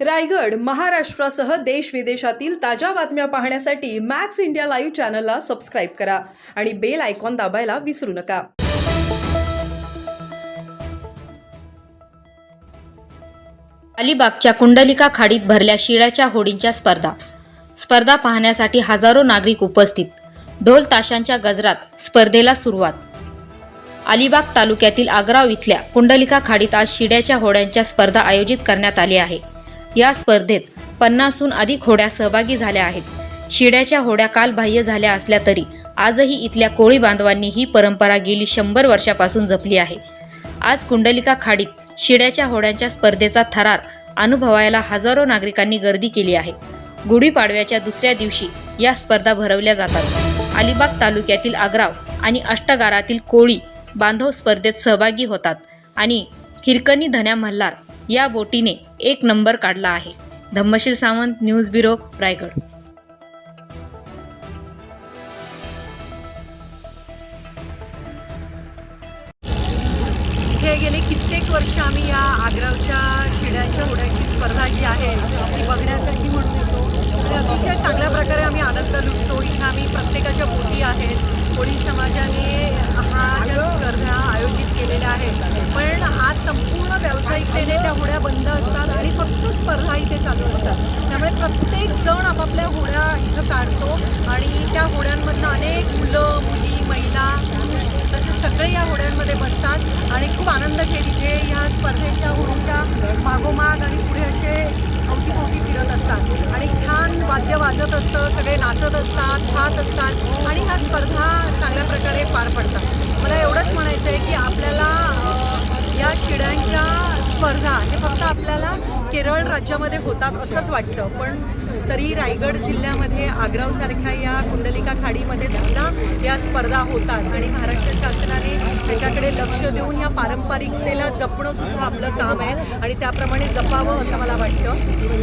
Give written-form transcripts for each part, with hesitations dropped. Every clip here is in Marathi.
रायगड, महाराष्ट्रासह देश विदेशातील ताज्या बातम्या पाहण्यासाठी मॅक्स इंडिया लाईव्ह चॅनलला सबस्क्राईब करा आणि बेल आयकॉन दाबायला विसरू नका. अलिबागच्या कुंडलिका खाडीत भरल्या शिळ्याच्या होडींच्या स्पर्धा पाहण्यासाठी हजारो नागरिक उपस्थित. ढोल ताशांच्या गजरात स्पर्धेला सुरुवात. अलिबाग तालुक्यातील आग्राव इथल्या कुंडलिका खाडीत आज शिड्याच्या होड्यांच्या स्पर्धा आयोजित करण्यात आली आहे. या स्पर्धेत 50हून अधिक होड्या सहभागी झाल्या आहेत. शिड्याच्या होड्या कालबाह्य झाल्या असल्या तरी आजही इथल्या कोळी बांधवांनी ही परंपरा गेली 100 वर्षापासून जपली आहे. आज कुंडलिका खाडीत शिड्याच्या होड्यांच्या स्पर्धेचा थरार अनुभवायला हजारो नागरिकांनी गर्दी केली आहे. गुढीपाडव्याच्या दुसऱ्या दिवशी या स्पर्धा भरवल्या जातात. अलिबाग तालुक्यातील आग्राव आणि अष्टगारातील कोळी बांधव स्पर्धेत सहभागी होतात आणि हिरकणी धन्या मल्हार या बोटीने 1 नंबर काढला आहे. Dhammasheel Sawant, news bureau, Raigad. हे गेले कित्येक वर्ष आम्ही या आग्रावच्या शिड्यांच्या होड्यांची स्पर्धा जी आहे ती बघण्यासाठी म्हणून येतो आणि अतिशय चांगल्या प्रकारे आम्ही आनंद लुटतो. इथे आम्ही प्रत्येकाच्या बोटी आहेत. कोळी समाजाने हा ज्या स्पर्धा आयोजित केलेल्या आहेत, पण आज संपूर्ण व्यावसायिकतेने त्या होड्या बंद असतात आणि फक्त स्पर्धा इथे चालू असतात. त्यामुळे प्रत्येक जण आपापल्या होड्या इथं काढतो आणि त्या होड्यांमधनं अनेक मुलं, मुली, महिला, पुरुष तसे सगळे या होड्यांमध्ये बसतात आणि खूप आनंद घेत इथे ह्या स्पर्धेच्या होडीच्या मागोमाग आणि पुढे असे अवतीभोवती फिरत असतात आणि छान वाद्य वाजत असतं, सगळे नाचत असतात, खात असतात आणि ह्या स्पर्धा चांगल्या प्रकारे पार पडतात. मला एवढंच म्हणायचं आहे की आपल्याला या शिड्यांच्या स्पर्धा हे फक्त आपल्याला केरळ राज्यामध्ये होतात असंच वाटतं, पण तरी रायगड जिल्ह्यामध्ये आग्रावसारख्या या कुंडलिका खाडीमध्ये सुद्धा या स्पर्धा होतात आणि महाराष्ट्र शासनाने त्याच्याकडे लक्ष देऊन या पारंपरिकतेला जपणं सुद्धा आपलं काम आहे आणि त्याप्रमाणे जपावं असं मला वाटतं.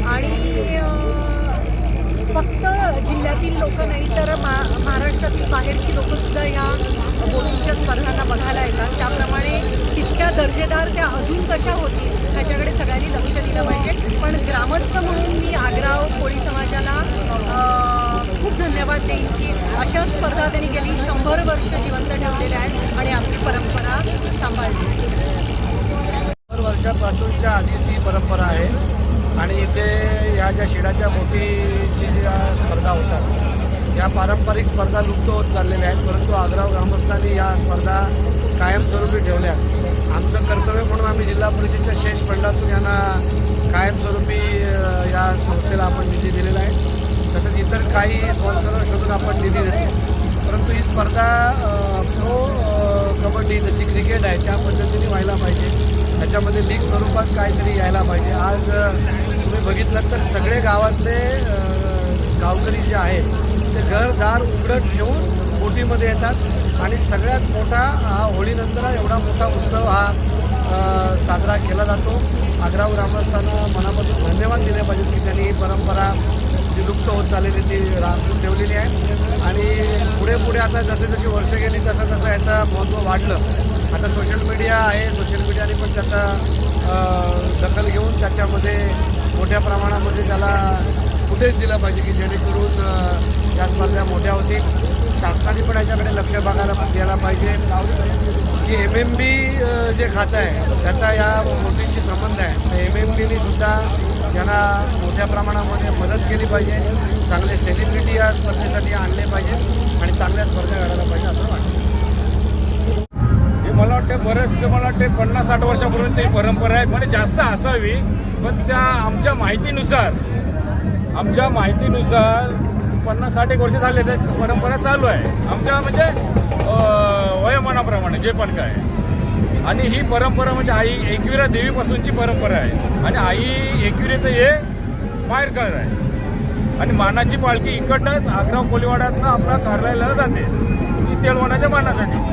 आणि फक्त जिल्ह्यातील लोक नाही तर महाराष्ट्रातील बाहेरची लोकंसुद्धा ह्या बोटींच्या स्पर्धांना बघायला येतात. त्याप्रमाणे तितक्या दर्जेदार त्या अजून कशा होतील ह्याच्याकडे सगळ्यांनी लक्ष दिलं पाहिजे. पण ग्रामस्थ म्हणून मी आग्राव कोळी समाजाला खूप धन्यवाद देईन की अशा स्पर्धा त्यांनी गेली 100 वर्ष जिवंत ठेवलेल्या आहेत आणि आपली परंपरा सांभाळली. 100 वर्षापासूनच्या आधीची ही परंपरा आहे आणि इथे या ज्या शिड्याच्या बोटीची ज्या स्पर्धा होतात या पारंपरिक स्पर्धा लुप्त होत चाललेल्या आहेत, परंतु आग्राव ग्रामस्थांनी या स्पर्धा कायमस्वरूपी ठेवल्या. आमचं कर्तव्य म्हणून आम्ही जिल्हा परिषदेच्या शेष फंडातून यांना कायमस्वरूपी या संस्थेला आपण निधी दिलेला आहे. तसंच इतर काही स्पॉन्सर शोधून आपण निधी देतो, परंतु ही स्पर्धा प्रो कबड्डी जशी क्रिकेट आहे त्या पद्धतीने व्हायला पाहिजे. त्याच्यामध्ये लीग स्वरूपात काहीतरी यायला पाहिजे. आज तुम्ही बघितलं तर सगळे गावातले गावकरी जे आहेत ते घरदार उघडत ठेवून बोटीमध्ये येतात आणि सगळ्यात मोठा हा होळीनंतर एवढा मोठा उत्सव हा साजरा केला जातो. आग्राव ग्रामस्थांना मनापासून धन्यवाद दिले पाहिजेत की त्यांनी ही परंपरा जी लुप्त होत चाललेली ती राखून ठेवलेली आहे आणि पुढे पुढे आता जसे जशी वर्ष गेली तसं तसं याचं महत्त्व वाढलं. आता सोशल मीडिया आहे, सोशल मीडियाने पण त्याचा दखल घेऊन त्याच्यामध्ये मोठ्या प्रमाणामध्ये त्याला फुटेज दिलं पाहिजे की जेणेकरून या स्पर्धा मोठ्या होतील. शासनाने पण याच्याकडे लक्ष द्यायला पाहिजे की MMB जे खातं आहे त्याचा या बोटींशी संबंध आहे, तर MMBने सुद्धा यांना मोठ्या प्रमाणामध्ये मदत केली पाहिजे. चांगले सेलिब्रिटी या स्पर्धेसाठी आणले पाहिजे आणि चांगल्या स्पर्धा घडायला पाहिजे असं वाटतं. मला वाटतं बरेचसे 50-60 वर्षापूर्वीची परंपरा आहे, म्हणजे जास्त असावी, पण त्या आमच्या माहितीनुसार 50-60 वर्ष झाले ते परंपरा चालू आहे आमच्या म्हणजे वयोमानाप्रमाणे जे पण काय. आणि ही परंपरा म्हणजे आई एकविरा देवीपासूनची परंपरा आहे आणि आई एकविरेचं हे माहेरघर आहे आणि मानाची पालखी इकडनंच आग्राव कोलीवाड्यातनं आपला कार्यालयाला जाते तेलवनाच्या मानासाठी.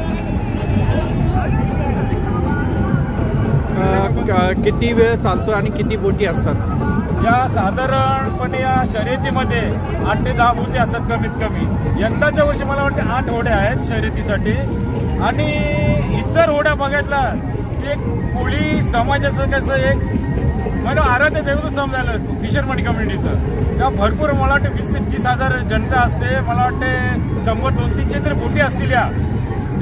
किती वेळ चालतो आणि किती बोटी असतात? या साधारणपणे या शर्यतीमध्ये 8 ते 10 बोटी असतात कमीत कमी. यंदाच्या वर्षी मला वाटतं 8 होड्या आहेत शर्यतीसाठी आणि इतर होड्या बघितला की एक कोळी समाजाचं कसं एक म्हणजे आराध्य दैवत समजायला फिशरमन कम्युनिटीचं. तेव्हा भरपूर मला वाटते 20 ते 30,000 जनता असते. मला वाटते 100-200-300 तरी बोटी असतील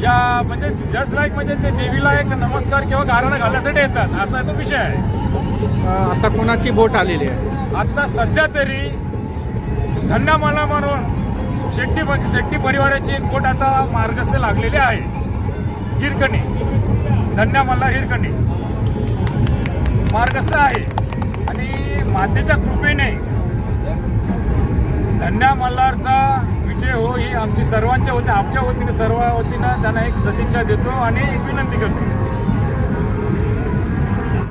या म्हणजे जस्ट लाईक म्हणजे ते देवीला एक नमस्कार किंवा गाराणा घालण्यासाठी येतात, असा तो विषय आहे. आता कोणाची बोट आलेली आहे? आता सध्या तरी धन्यामाला म्हणून शेट्टी परिवाराची एक बोट आता मार्गस्थ लागलेली आहे. हिरकणी धन्यामाला हिरकणी मार्गस्थ आहे. आणि मातेच्या कृपेने धन्या मल्हारचा विजय हो ही आमची सर्वांच्या वतीने, आमच्या वतीने सर्व वतीनं त्यांना एक सदिच्छा देतो आणि एक विनंती करतो.